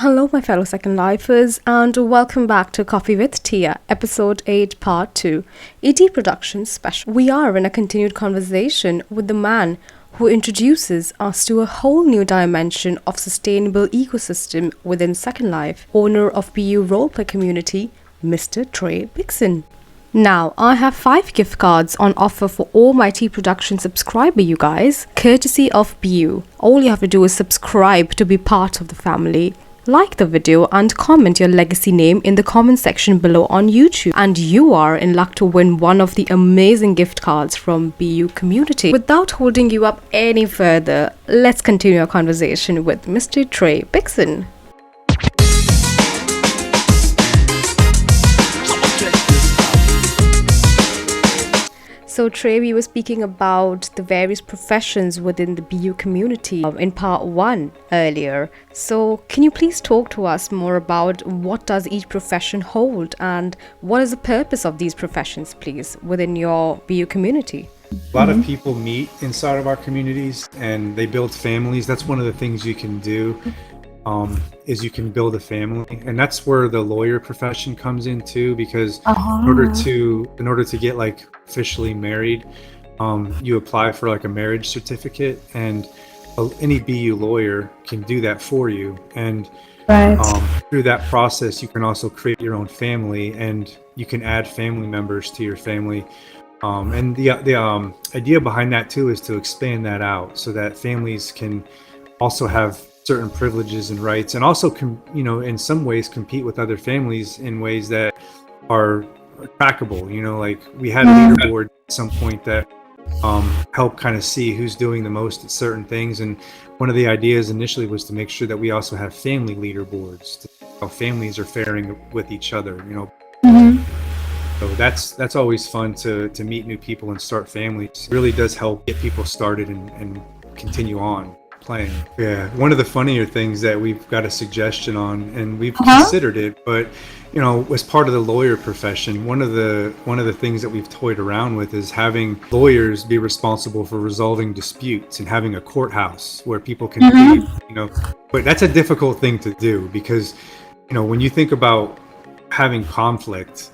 Hello, my fellow Second Lifers, and welcome back to Koffee with Tia, Episode 8, Part 2, a Tproductions special. We are in a continued conversation with the man who introduces us to a whole new dimension of sustainable ecosystem within Second Life, owner of Beyou roleplay community, Mr. Tre Bikcin. Now, I have 5 gift cards on offer for all my Tproductions subscriber, you guys, courtesy of Beyou. All you have to do is subscribe to be part of the family. Like the video and comment your legacy name in the comment section below on YouTube, and you are in luck to win one of the amazing gift cards from Beyou community. Without holding you up any further, let's continue our conversation with Mr. Tre Bikcin. So Tre, we were speaking about the various professions within the Beyou community in part 1 earlier. So can you please talk to us more about what does each profession hold and what is the purpose of these professions, please, within your Beyou community? A lot of people meet inside of our communities and they build families. That's one of the things you can do. Is you can build a family, and that's where the lawyer profession comes in too, because in order to get like officially married, you apply for like a marriage certificate, and any BU lawyer can do that for you. And through that process, you can also create your own family, and you can add family members to your family. And the idea behind that too is to expand that out so that families can also have certain privileges and rights, and also in some ways compete with other families in ways that are trackable. Like we had a leaderboard at some point that help kind of see who's doing the most at certain things, and one of the ideas initially was to make sure that we also have family leaderboards to see how families are faring with each other. So that's always fun to meet new people and start families. It really does help get people started and continue on playing. Yeah, one of the funnier things that we've got a suggestion on, and we've considered it, but as part of the lawyer profession, one of the things that we've toyed around with is having lawyers be responsible for resolving disputes and having a courthouse where people can plead. But that's a difficult thing to do because when you think about having conflict,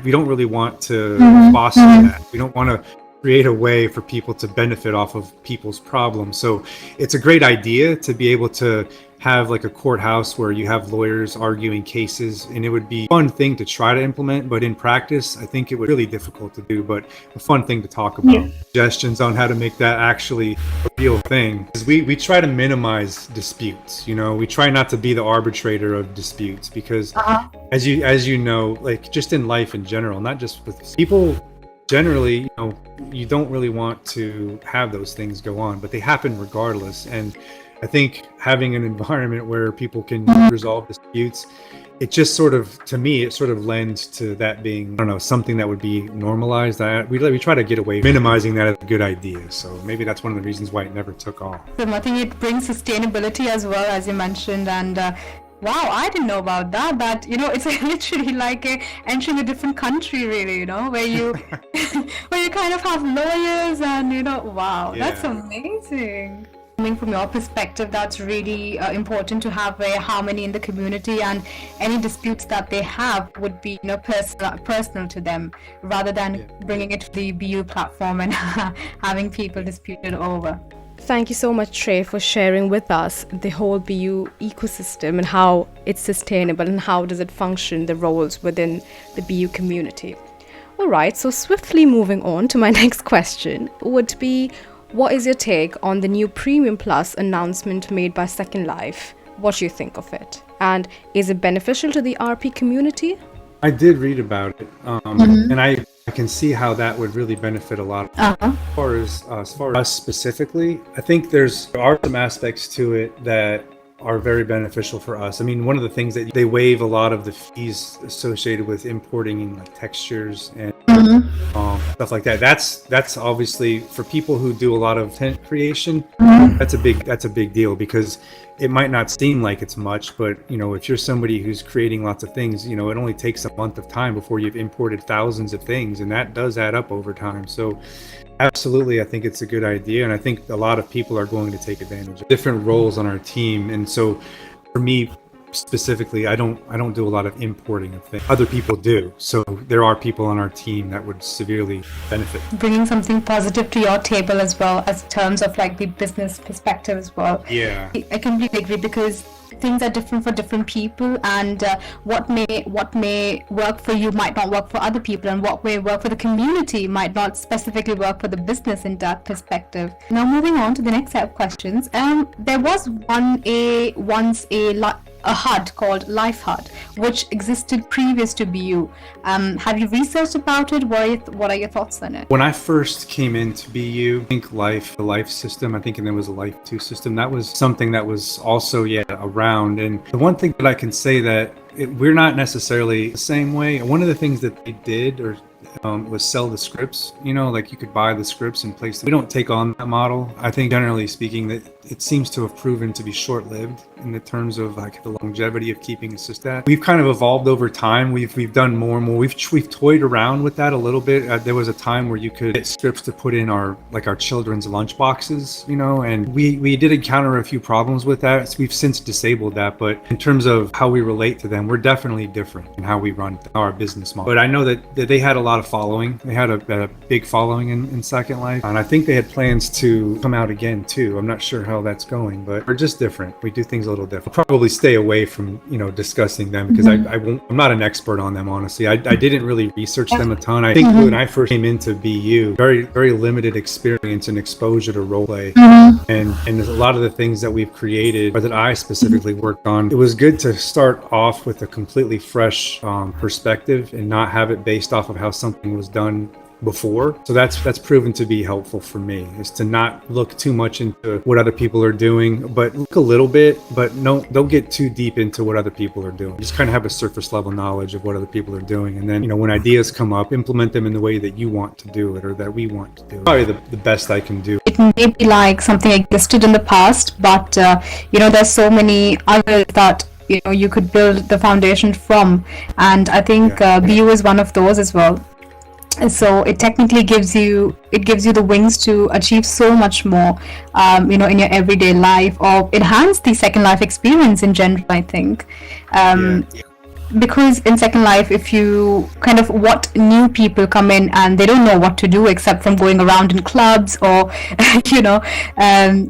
we don't really want to foster that. We don't want to create a way for people to benefit off of people's problems. So it's a great idea to be able to have like a courthouse where you have lawyers arguing cases, and it would be a fun thing to try to implement, but in practice I think it would be really difficult to do, but a fun thing to talk about. Suggestions on how to make that actually a real thing, because we try to minimize disputes. We try not to be the arbitrator of disputes, because as you know, like just in life in general, not just with people, generally, you don't really want to have those things go on, but they happen regardless. And I think having an environment where people can resolve disputes, it just to me, it sort of lends to that being, something that would be normalized. We try to get away minimizing that as a good idea. So maybe that's one of the reasons why it never took off. So I think it brings sustainability as well, as you mentioned, and wow, I didn't know about that. But it's literally like entering a different country, really. Where you where you kind of have lawyers, and wow, that's amazing. Coming from your perspective, that's really important to have a harmony in the community, and any disputes that they have would be personal to them, rather than bringing it to the BU platform and having people dispute it over. Thank you so much, Tre, for sharing with us the whole Beyou ecosystem and how it's sustainable and how does it function, the roles within the Beyou community. All right, so swiftly moving on to my next question would be, what is your take on the new Premium Plus announcement made by Second Life? What do you think of it? And is it beneficial to the RP community? I did read about it, and I can see how that would really benefit a lot. As far as us specifically, I think there are some aspects to it that are very beneficial for us. I mean, one of the things that they waive a lot of the fees associated with importing in like textures and stuff like that. That's obviously for people who do a lot of content creation. That's a big deal, because it might not seem like it's much, but if you're somebody who's creating lots of things, it only takes a month of time before you've imported thousands of things, and that does add up over time. So absolutely, I think it's a good idea, and I think a lot of people are going to take advantage of different roles on our team. And so for me, specifically, I don't do a lot of importing of things. Other people do. So there are people on our team that would severely benefit. Bringing something positive to your table as well, as terms of like the business perspective as well. Yeah. I completely agree, because things are different for different people, and what may work for you might not work for other people, and what may work for the community might not specifically work for the business in that perspective. Now moving on to the next set of questions. There was once a HUD called Life HUD, which existed previous to Beyou. Have you researched about it? What are your thoughts on it? When I first came into Beyou, I think the life system, I think, and there was a Life 2 system. That was something that was also, around. And the one thing that I can say that we're not necessarily the same way. One of the things that they did was sell the scripts, like you could buy the scripts and place them. We don't take on that model. I think generally speaking that it seems to have proven to be short-lived in the terms of like the longevity of keeping a systat. We've kind of evolved over time. We've done more and more. We've toyed around with that a little bit. There was a time where you could get scripts to put in our children's lunch boxes, and we did encounter a few problems with that. So we've since disabled that, but in terms of how we relate to them, we're definitely different in how we run our business model. But I know that they had a lot of following. They had a big following in Second Life, and I think they had plans to come out again too. I'm not sure how that's going, but we're just different. We do things a little different. I'll probably stay away from discussing them, because I'm not an expert on them, honestly. I didn't really research them a ton. I think when I first came into Beyou, very very limited experience and exposure to roleplay, and a lot of the things that we've created, or that I specifically worked on, it was good to start off with a completely fresh perspective and not have it based off of how something was done before. So that's proven to be helpful for me, is to not look too much into what other people are doing, but look a little bit, but don't get too deep into what other people are doing. Just kind of have a surface level knowledge of what other people are doing, and then when ideas come up, implement them in the way that you want to do it, or that we want to do it. Probably the best I can do. It may be like something existed in the past, but there's so many others that you could build the foundation from, and I think Beyou is one of those as well. So it technically gives you the wings to achieve so much more, in your everyday life, or enhance the Second Life experience in general, I think. Because in Second Life, if you what new people come in and they don't know what to do except from going around in clubs or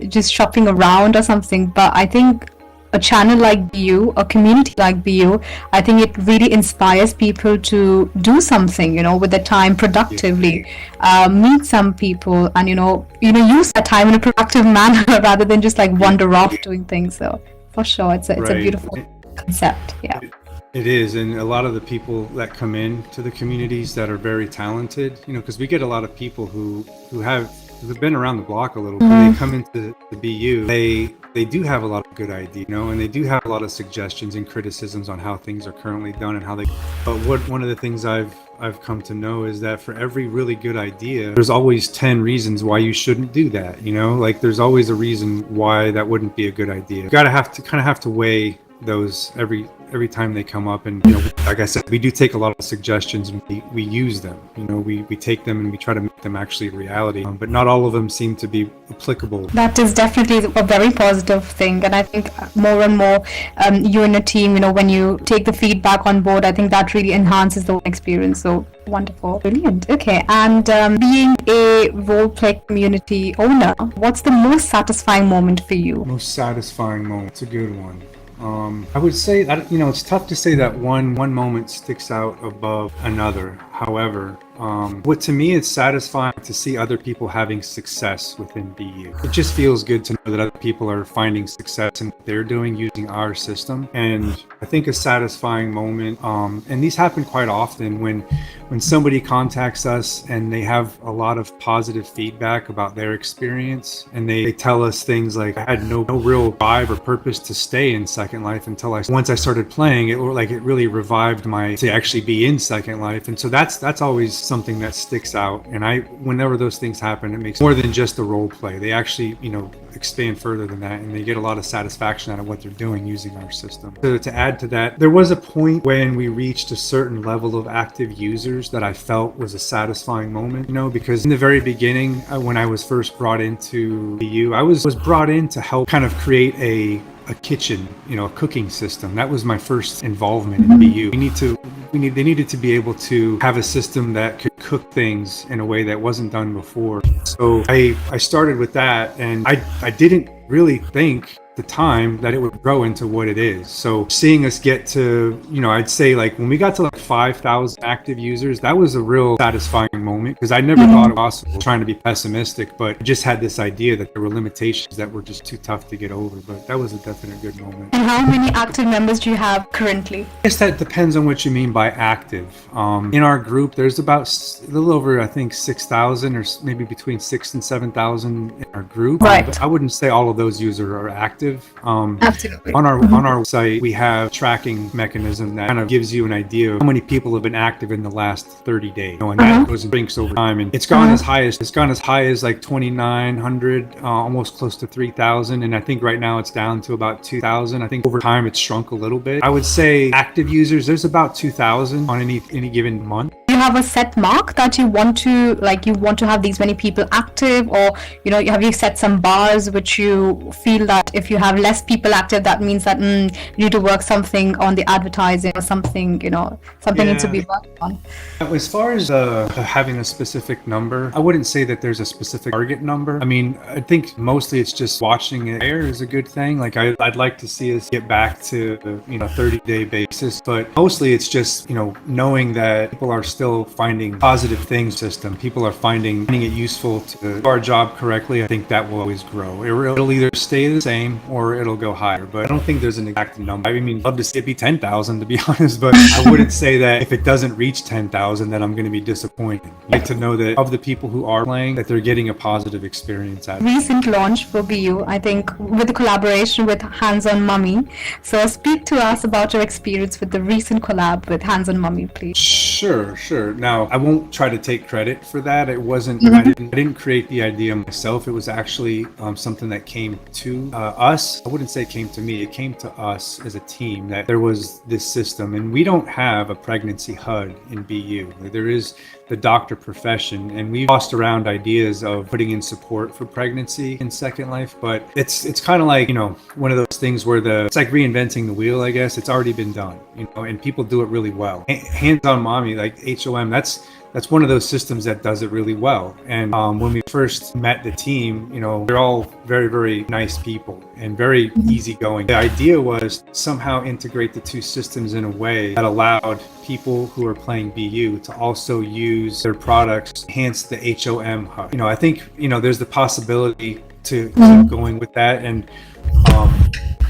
just shopping around or something. But I think a channel like Beyou, a community like Beyou, I think it really inspires people to do something, with their time productively, meet some people, and use that time in a productive manner rather than just like wander off doing things. So for sure, it's a beautiful concept. Yeah. It is, and a lot of the people that come in to the communities that are very talented, because we get a lot of people who have been around the block a little. When they come into the Beyou, they do have a lot of good ideas, and they do have a lot of suggestions and criticisms on how things are currently done and how they. But one of the things I've come to know is that for every really good idea, there's always 10 reasons why you shouldn't do that. Like there's always a reason why that wouldn't be a good idea. You have to weigh those every time they come up, and like I said, we do take a lot of suggestions and we use them. We take them and we try to make them actually a reality, but not all of them seem to be applicable. That is definitely a very positive thing, and I think more and more you and your team, when you take the feedback on board, I think that really enhances the experience. So wonderful, brilliant. Okay, and being a roleplay community owner, what's the most satisfying moment for you? Most satisfying moment, it's a good one. I would say that it's tough to say that one moment sticks out above another. However, what to me it's satisfying to see other people having success within Beyou. It just feels good to know that other people are finding success in what they're doing using our system. And I think a satisfying moment, and these happen quite often when somebody contacts us and they have a lot of positive feedback about their experience, and they tell us things like, I had no real drive or purpose to stay in Second Life until once I started playing, it really revived to actually be in Second Life. And so that's always something that sticks out. And whenever those things happen, it makes more than just the role play. They actually, expand further than that, and they get a lot of satisfaction out of what they're doing using our system. So to add to that, there was a point when we reached a certain level of active users that I felt was a satisfying moment, because in the very beginning, when I was first brought into Beyou, I was brought in to help kind of create a a kitchen, a cooking system. That was my first involvement in BU. They needed to be able to have a system that could cook things in a way that wasn't done before. So I started with that, and I didn't really think the time that it would grow into what it is. So seeing us get to, I'd say like when we got to like 5,000 active users, that was a real satisfying moment, because I never thought it was possible, trying to be pessimistic, but just had this idea that there were limitations that were just too tough to get over. But that was a definite good moment. And how many active members do you have currently? I guess that depends on what you mean by active. In our group, there's about a little over, I think, 6,000 or maybe between 6,000 and 7,000 in our group. Right. But I wouldn't say all of those users are active. Absolutely. On our site, we have tracking mechanism that kind of gives you an idea of how many people have been active in the last 30 days. And that goes and shrinks over time. And it's gone as high as like 2,900, almost close to 3,000. And I think right now it's down to about 2,000. I think over time it's shrunk a little bit. I would say active users, there's about 2,000 on any given month. Do you have a set mark that you want to have these many people active, or have you set some bars which you feel that if you have less people active, that means that you need to work something on the advertising or something, something needs to be worked on? As far as having a specific number, I wouldn't say that there's a specific target number. I mean, I think mostly it's just watching it air is a good thing. Like I'd like to see us get back to a 30-day basis, but mostly it's just knowing that people are still finding positive things system. People are finding it useful to do our job correctly. I think that will always grow. It'll either stay the same or it'll go higher, but I don't think there's an exact number. I mean, I'd love to see it be 10,000 to be honest, but I wouldn't say that if it doesn't reach 10,000 that I'm going to be disappointed. I like to know that of the people who are playing, that they're getting a positive experience out of it. Recent launch for Beyou, I think, with a collaboration with Hands-On Mummy. So speak to us about your experience with the recent collab with Hands-On Mummy, please. Sure. Now, I won't try to take credit for that. It wasn't, I didn't create the idea myself. It was actually something that came to us. I wouldn't say it came to me. It came to us as a team that there was this system, and we don't have a pregnancy HUD in BU. There is the doctor profession, and we've tossed around ideas of putting in support for pregnancy in Second Life, but it's kind of like, one of those things where it's like reinventing the wheel, I guess. It's already been done, and people do it really well. Hands-On Mommy, like HOM, that's one of those systems that does it really well. And when we first met the team, they're all very, very nice people and very easygoing. The idea was somehow integrate the two systems in a way that allowed people who are playing BU to also use their products, enhance the HOM hub. I think, there's the possibility to keep going with that. And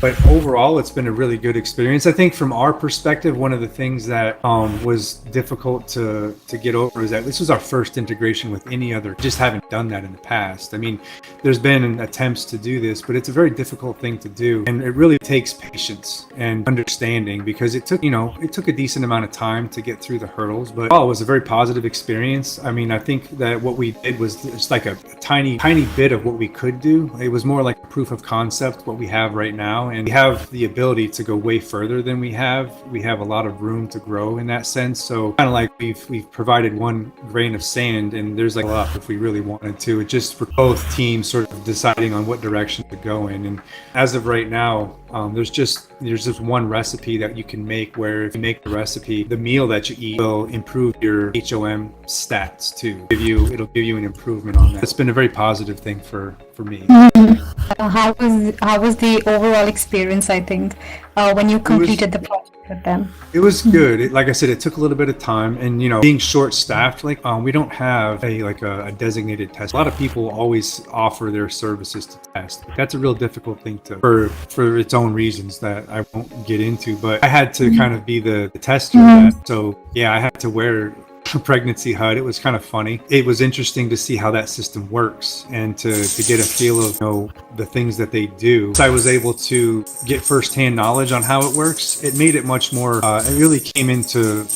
but overall, it's been a really good experience. I think from our perspective, one of the things that was difficult to get over is that this was our first integration with any other. Just haven't done that in the past. I mean, there's been attempts to do this, but it's a very difficult thing to do, and it really takes patience and understanding, because it took a decent amount of time to get through the hurdles. But it was a very positive experience. I mean, I think that what we did was just like a tiny bit of what we could do. It was more like a proof of concept what we have right now. And we have the ability to go way further than we have. We have a lot of room to grow in that sense. So kind of like we've provided one grain of sand, and there's like a lot if we really wanted to. It just for both teams sort of deciding on what direction to go in. And as of right now, there's just one recipe that you can make, where if you make the recipe, the meal that you eat will improve your HOM stats too. It'll give you an improvement on that. It's been a very positive thing for me. How was the overall experience, I think, when you completed the project with them? It was good. Like I said, it took a little bit of time, and being short-staffed, like we don't have a designated test. A lot of people always offer their services to test. That's a real difficult thing for its own reasons that I won't get into. But I had to kind of be the tester of that. So yeah, I had to wear pregnancy HUD. It was kind of funny. It was interesting to see how that system works and to get a feel of the things that they do. So I was able to get firsthand knowledge on how it works. It made it much more it really came into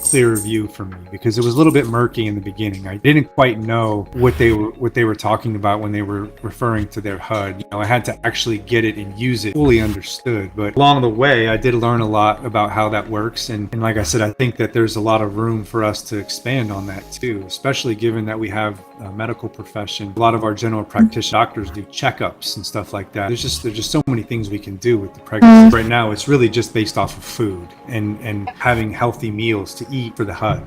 clearer view for me, because it was a little bit murky in the beginning. I didn't quite know what they were talking about when they were referring to their HUD. I had to actually get it and use it fully understood. But along the way, I did learn a lot about how that works, and like I said, I think that there's a lot of room for us to to expand on that too, especially given that we have a medical profession. A lot of our general practitioner doctors do checkups and stuff like that. There's just so many things we can do with the pregnancy. Right now, it's really just based off of food and having healthy meals to eat for the HUD.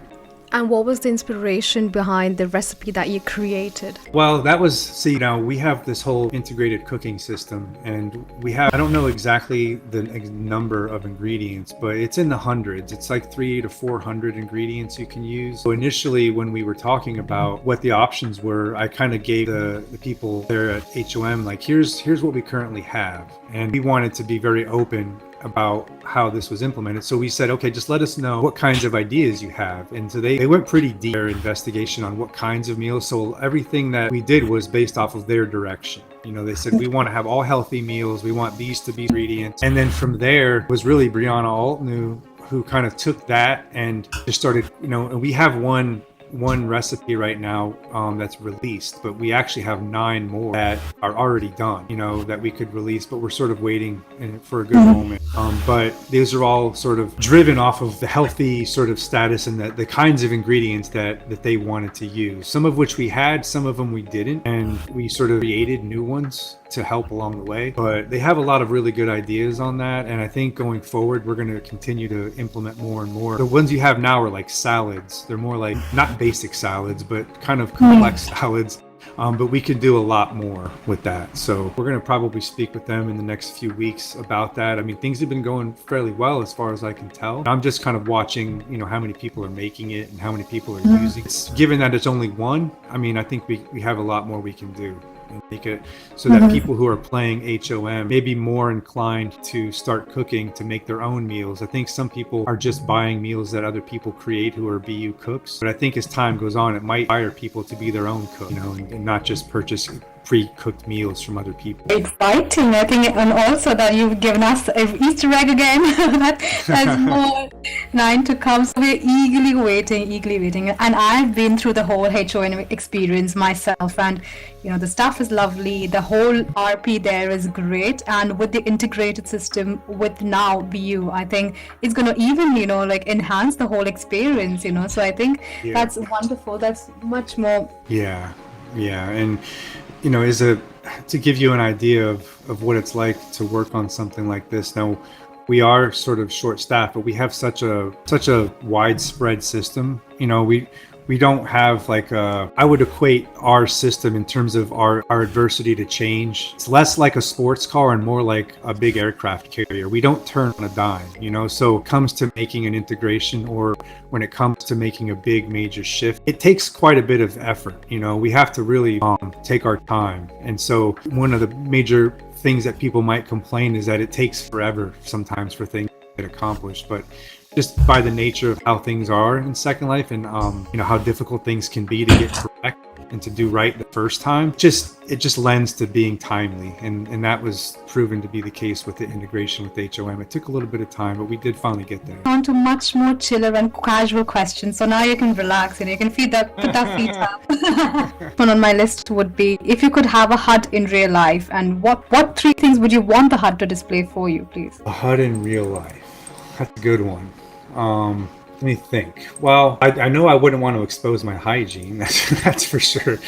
And what was the inspiration behind the recipe that you created? Well, that was, see, now we have this whole integrated cooking system, and we have, I don't know exactly the number of ingredients, but it's in the hundreds. It's like 300 to 400 ingredients you can use. So initially, when we were talking about what the options were, I kind of gave the people there at HOM, like, here's what we currently have. And we wanted to be very open about how this was implemented. So we said, okay, just let us know what kinds of ideas you have. And so they went pretty deep in their investigation on what kinds of meals. So everything that we did was based off of their direction. You know, they said, we want to have all healthy meals. We want these to be ingredients. And then from there was really Brianna Altnew, who kind of took that and just started, you know, and we have one recipe right now that's released, but we actually have 9 more that are already done, you know, that we could release, but we're sort of waiting for a good moment. But these are all sort of driven off of the healthy sort of status and the kinds of ingredients that they wanted to use, some of which we had, some of them we didn't, and we sort of created new ones to help along the way. But they have a lot of really good ideas on that, and I think going forward we're going to continue to implement more and more. The ones you have now are like salads. They're more like not basic salads, but kind of complex salads. But we could do a lot more with that. So we're going to probably speak with them in the next few weeks about that. I mean, things have been going fairly well as far as I can tell. I'm just kind of watching, you know, how many people are making it and how many people are using it. Given that it's only one, I mean, I think we have a lot more we can do. And make it so that people who are playing HOM may be more inclined to start cooking to make their own meals. I think some people are just buying meals that other people create who are Beyou cooks. But I think as time goes on, it might inspire people to be their own cook, you know, and not just purchase pre-cooked meals from other people. Exciting, I think, and also that you've given us an Easter egg again. that has more 9 to come. So we're eagerly waiting. And I've been through the whole HOM experience myself, and you know, the staff is lovely. The whole RP there is great, and with the integrated system with now Beyou, I think it's going to even, you know, like enhance the whole experience, you know. So I think that's wonderful. That's much more. Yeah, and you know, to give you an idea of what it's like to work on something like this. Now, we are sort of short-staffed, but we have such a widespread system. You know, we don't have like I would equate our system in terms of our adversity to change. It's less like a sports car and more like a big aircraft carrier. We don't turn on a dime, you know. So it comes to making an integration, or when it comes to making a big major shift, it takes quite a bit of effort. You know, we have to really take our time. And so one of the major things that people might complain is that it takes forever sometimes for things to get accomplished. But just by the nature of how things are in Second Life, and you know, how difficult things can be to get correct and to do right the first time, it just lends to being timely, and that was proven to be the case with the integration with HOM. It took a little bit of time, but we did finally get there. On to much more chiller and casual questions. So now you can relax and you can put that feet up. One on my list would be, if you could have a HUD in real life, and what 3 things would you want the HUD to display for you, please? A HUD in real life. That's a good one. Let me think. Well, I know I wouldn't want to expose my hygiene, that's for sure.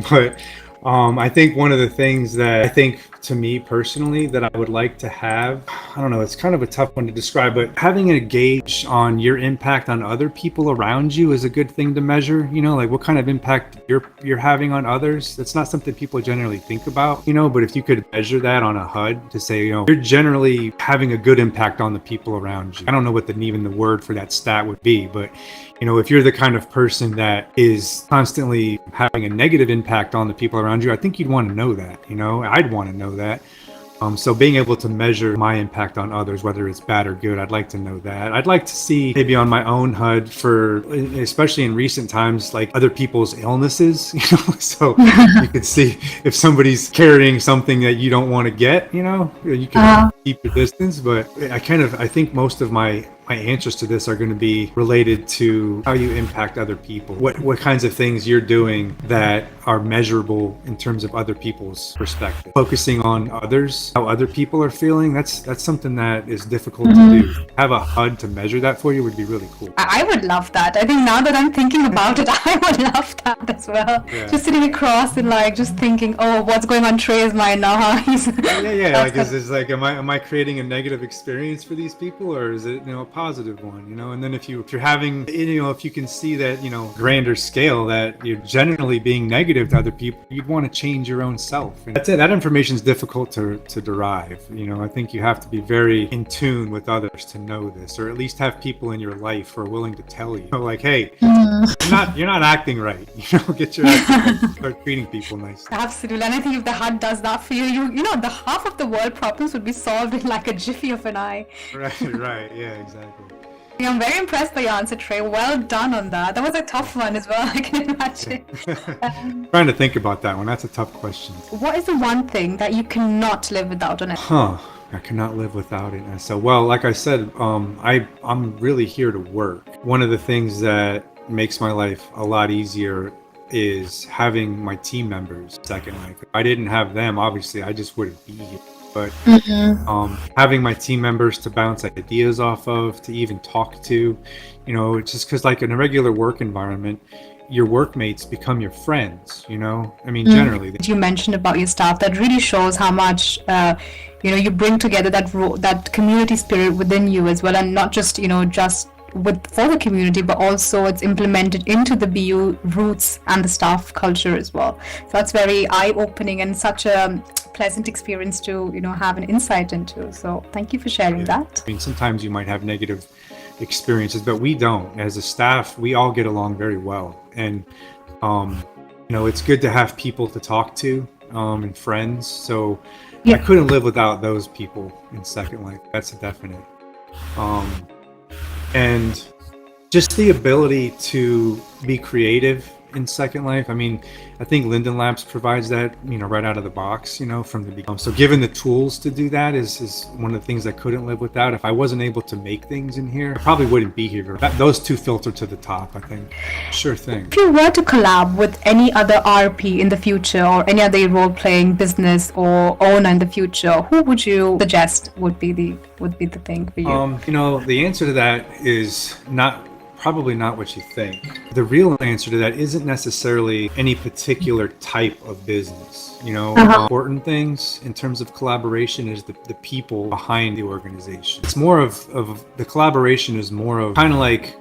But I think one of the things that I think, to me personally, that I would like to have, I don't know, it's kind of a tough one to describe, but having a gauge on your impact on other people around you is a good thing to measure. You know, like what kind of impact you're having on others. That's not something people generally think about, you know, but if you could measure that on a HUD to say, you know, you're generally having a good impact on the people around you. I don't know what even the word for that stat would be, but you know, if you're the kind of person that is constantly having a negative impact on the people around you, I think you'd want to know that, you know. I'd want to know that. So being able to measure my impact on others, whether it's bad or good, I'd like to know that. I'd like to see maybe on my own HUD, for especially in recent times, like other people's illnesses, you know, so you could see if somebody's carrying something that you don't want to get, you know, you can keep your distance. But I think most of my my answers to this are going to be related to how you impact other people. What kinds of things you're doing that are measurable in terms of other people's perspective. Focusing on others, how other people are feeling, that's something that is difficult to do. Have a HUD to measure that for you would be really cool. I would love that. I think now that I'm thinking about it, I would love that as well. Yeah. Just sitting across and like just thinking, oh, what's going on Tre's mind now? How he's Yeah. Like, is like, am I creating a negative experience for these people, or is it, a positive one? And then if you're having, if you can see that, grander scale that you're generally being negative to other people, you'd want to change your own self. And that's it. That information is difficult to derive. I think you have to be very in tune with others to know this, or at least have people in your life who are willing to tell you, like, hey, you're not acting right. Get your act right. Start treating people nice. Absolutely. And I think if the HUD does that for you, the half of the world problems would be solved in like a jiffy of an eye. Right. Yeah, exactly. I'm very impressed by your answer, Tre. Well done on that. That was a tough one as well, I can imagine. Trying to think about that one. That's a tough question. What is the one thing that you cannot live without on it? I cannot live without it. So, well, like I said, I'm really here to work. One of the things that makes my life a lot easier is having my team members, Second Life. If I didn't have them, obviously, I just wouldn't be here. But having my team members to bounce ideas off of, to even talk to, it's just because like in a regular work environment, your workmates become your friends, generally. You mentioned about your staff, that really shows how much, you bring together that community spirit within you as well, and not just, just for the community, but also it's implemented into the Beyou roots and the staff culture as well. So that's very eye-opening and such a pleasant experience to have an insight into. So thank you for sharing that. Sometimes you might have negative experiences, but we don't. As a staff, we all get along very well, and it's good to have people to talk to and friends. So I couldn't live without those people in Second Life. That's a definite. And just the ability to be creative in Second Life. I think Lindenlabs provides that, right out of the box, from the beginning. So given the tools to do that is one of the things I couldn't live without. If I wasn't able to make things in here, I probably wouldn't be here. Those two filter to the top, I think. Sure thing. If you were to collab with any other RP in the future, or any other role-playing business or owner in the future, who would you suggest would be the thing for you? The answer to that is probably not what you think. The real answer to that isn't necessarily any particular type of business. Important things in terms of collaboration is the people behind the organization. It's more of the collaboration is more of kind of like,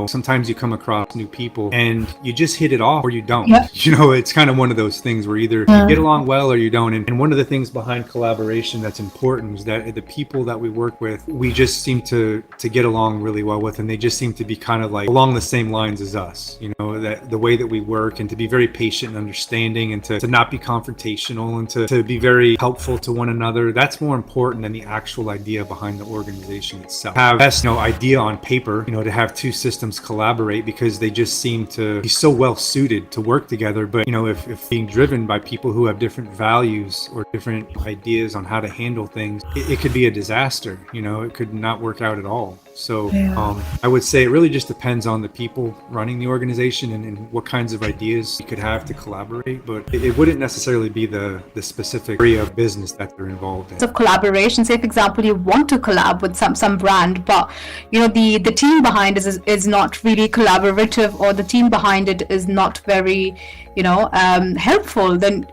sometimes you come across new people and you just hit it off or you don't. Yeah. It's kind of one of those things where either you get along well or you don't. And one of the things behind collaboration that's important is that the people that we work with, we just seem to get along really well with, and they just seem to be kind of like along the same lines as us, that the way that we work, and to be very patient and understanding, and to not be confrontational, and to be very helpful to one another. That's more important than the actual idea behind the organization itself. Have best idea on paper, to have two systems collaborate, because they just seem to be so well suited to work together. But if being driven by people who have different values or different ideas on how to handle things, it could be a disaster. It could not work out at all. So I would say it really just depends on the people running the organization and what kinds of ideas you could have to collaborate, but it wouldn't necessarily be the specific area of business that they're involved in. So collaboration, say for example you want to collab with some brand, but the team behind it is not really collaborative, or the team behind it is not very helpful, then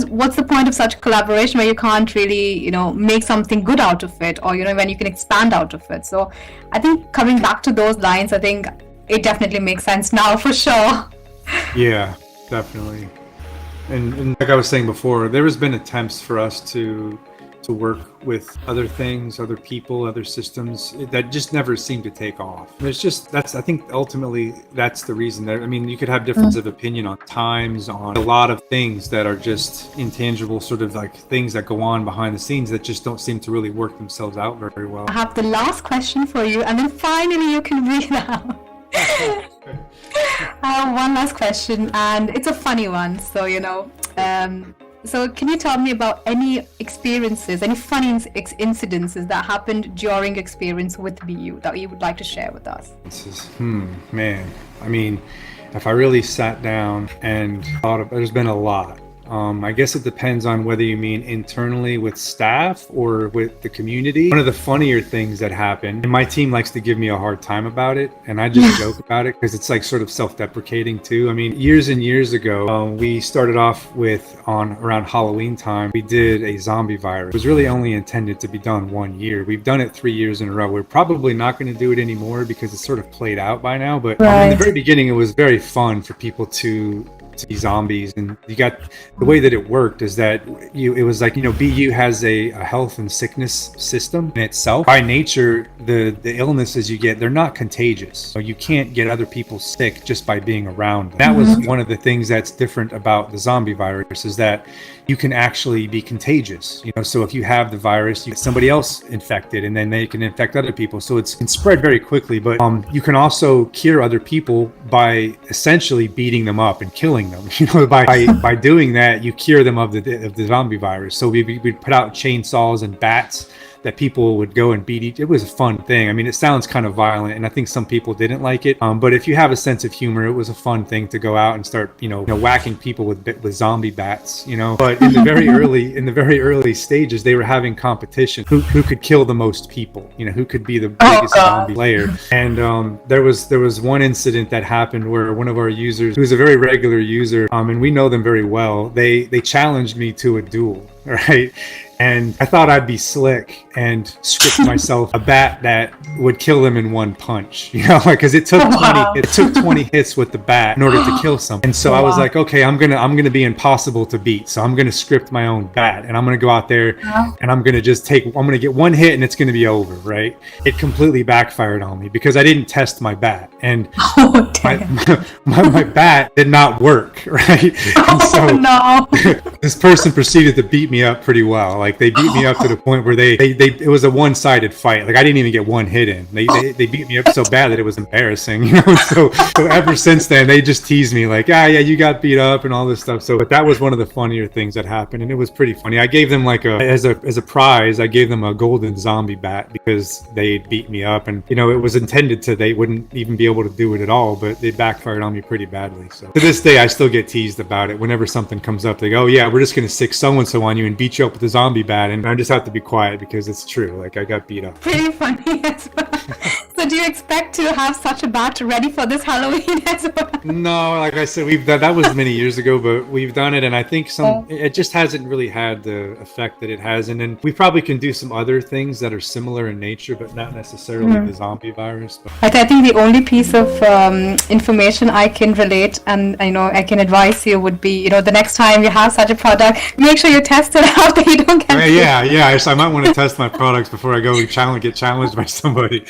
what's the point of such collaboration where you can't really, make something good out of it, or, when you can expand out of it. So I think coming back to those lines, I think it definitely makes sense now for sure. Yeah, definitely. And like I was saying before, there has been attempts for us to work with other things, other people, other systems that just never seem to take off. I think ultimately that's the reason. You could have difference of opinion on times, on a lot of things that are just intangible, sort of like things that go on behind the scenes that just don't seem to really work themselves out very well. I have the last question for you, and then finally you can read out. I have one last question, and it's a funny one. So, So can you tell me about any experiences, any funny incidences that happened during experience with Beyou that you would like to share with us? This is, man. I mean, if I really sat down and thought of, there's been a lot. I guess it depends on whether you mean internally with staff or with the community. One of the funnier things that happened, and my team likes to give me a hard time about it, and I just joke about it because it's like sort of self-deprecating too. I mean, years and years ago, we started off with, around Halloween time, we did a zombie virus. It was really only intended to be done 1 year. We've done it 3 years in a row. We're probably not going to do it anymore because it's sort of played out by now, but in the very beginning, it was very fun for people to be zombies. And you got the way that it worked is that it was like, BU has a health and sickness system in itself. By nature, the illnesses you get, they're not contagious, so you can't get other people sick just by being around them. That was one of the things that's different about the zombie virus, is that you can actually be contagious. So if you have the virus, you get somebody else infected, and then they can infect other people. So it can spread very quickly. But you can also cure other people by essentially beating them up and killing them. By doing that, you cure them of the zombie virus. So we'd put out chainsaws and bats that people would go and beat each. It was a fun thing. I mean, it sounds kind of violent, and I think some people didn't like it. But if you have a sense of humor, it was a fun thing to go out and start, whacking people with zombie bats. But in the very early stages, they were having competition. Who could kill the most people? Who could be the biggest zombie player? And there was one incident that happened where one of our users, who's a very regular user, and we know them very well, they challenged me to a duel, right? And I thought I'd be slick and script myself a bat that would kill them in one punch, because it took 20 hits with the bat in order to kill someone. And so I was like, okay, I'm gonna be impossible to beat. So I'm gonna script my own bat, and I'm gonna go out there and I'm gonna get one hit and it's gonna be over, right? It completely backfired on me because I didn't test my bat, and my bat did not work, right? And so this person proceeded to beat me up pretty well. Like, they beat me up to the point where it was a one-sided fight. Like, I didn't even get one hit in. They beat me up so bad that it was embarrassing, So ever since then, they just tease me like, yeah, you got beat up and all this stuff. But that was one of the funnier things that happened, and it was pretty funny. I gave them as a prize, I gave them a golden zombie bat because they beat me up, and it was intended they wouldn't even be able to do it at all, but they backfired on me pretty badly. So to this day, I still get teased about it. Whenever something comes up, they go, oh yeah, we're just gonna stick so-and-so on you and beat you up with a zombie bat, and I just have to be quiet because it's true. Like, I got beat up. Pretty funny as well. So do you expect to have such a bat ready for this Halloween as well? No, like I said, that was many years ago, but we've done it, and I think it just hasn't really had the effect that it has. And then we probably can do some other things that are similar in nature, but not necessarily the zombie virus. But I think the only piece of information I can relate, and I can advise you, would be, the next time you have such a product, make sure you test it out that you don't get Yeah, so I might want to test my products before I go and get challenged by somebody.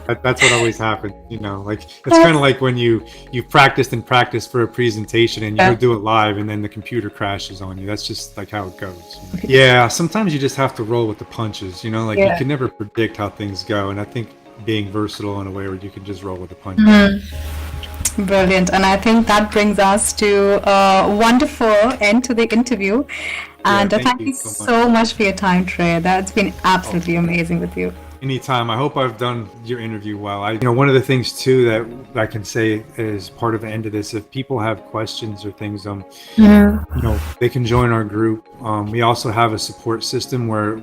That's what always happens, like, it's kind of like when you've practiced for a presentation and you go do it live and then the computer crashes on you. That's just like how it goes. Yeah, sometimes you just have to roll with the punches, you can never predict how things go, and I think being versatile in a way where you can just roll with the punches. Brilliant. And I think that brings us to a wonderful end to the interview. And thank you so much for your time, Tre. That's been absolutely amazing with you. Anytime. I hope I've done your interview well. One of the things too that I can say as part of the end of this, if people have questions or things, they can join our group. We also have a support system where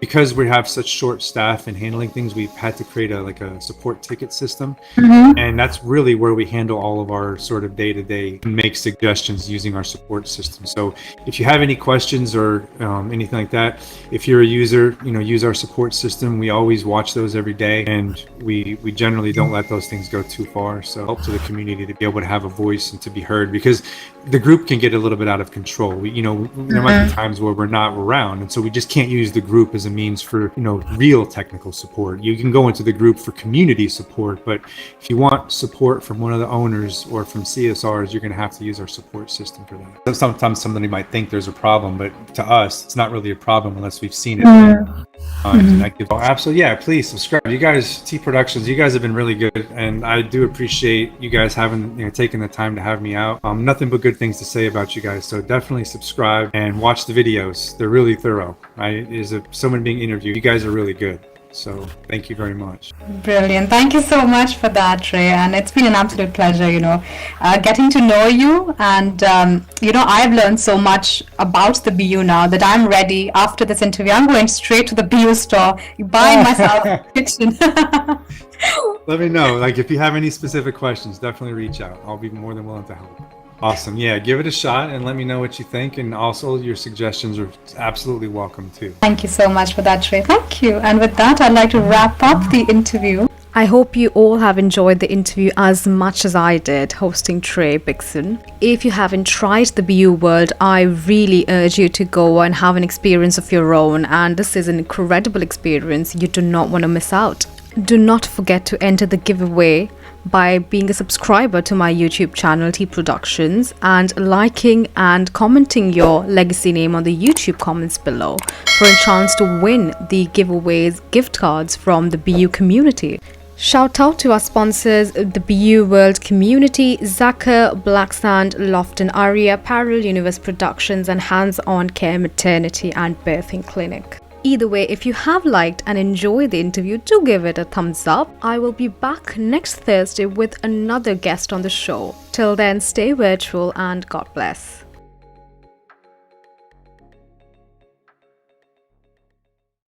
because we have such short staff in handling things, we've had to create a support ticket system. And that's really where we handle all of our sort of day-to-day and make suggestions using our support system. So if you have any questions or anything like that, if you're a user, use our support system. We always watch those every day, and we generally don't let those things go too far. So help to the community to be able to have a voice and to be heard, because the group can get a little bit out of control. There might be times where we're not around, and so we just can't use the group as a means for real technical support. You can go into the group for community support, but if you want support from one of the owners or from CSRs, you're going to have to use our support system for that. Sometimes somebody might think there's a problem, but to us, it's not really a problem unless we've seen it. Oh, absolutely. Yeah, please subscribe. You guys, Tproductions, you guys have been really good, and I do appreciate you guys having, taking the time to have me out. Nothing but good things to say about you guys. So definitely subscribe and watch the videos. They're really thorough. Is someone being interviewed. You guys are really good. So thank you very much. Brilliant. Thank you so much for that, Tre. And it's been an absolute pleasure, getting to know you. And, I've learned so much about the Beyou now that I'm ready after this interview. I'm going straight to the Beyou store, buying myself a kitchen. Let me know. If you have any specific questions, definitely reach out. I'll be more than willing to help. Awesome. Yeah, give it a shot and let me know what you think. And also your suggestions are absolutely welcome too. Thank you so much for that, Tre. Thank you. And with that, I'd like to wrap up the interview. I hope you all have enjoyed the interview as much as I did hosting Tre Bikcin. If you haven't tried the Beyou world, I really urge you to go and have an experience of your own. And this is an incredible experience you do not want to miss out. Do not forget to enter the giveaway by being a subscriber to my YouTube channel Tproductions and liking and commenting your legacy name on the YouTube comments below for a chance to win the giveaways gift cards from the Beyou community. Shout out to our sponsors, the Beyou World Community, 𝐊𝐿𝐴, Black Sand, Loft and Aria, Parallel Universe Productions and Hands-On Care Maternity and Birthing Clinic. Either way, if you have liked and enjoyed the interview, do give it a thumbs up. I will be back next Thursday with another guest on the show. Till then, stay virtual and God bless.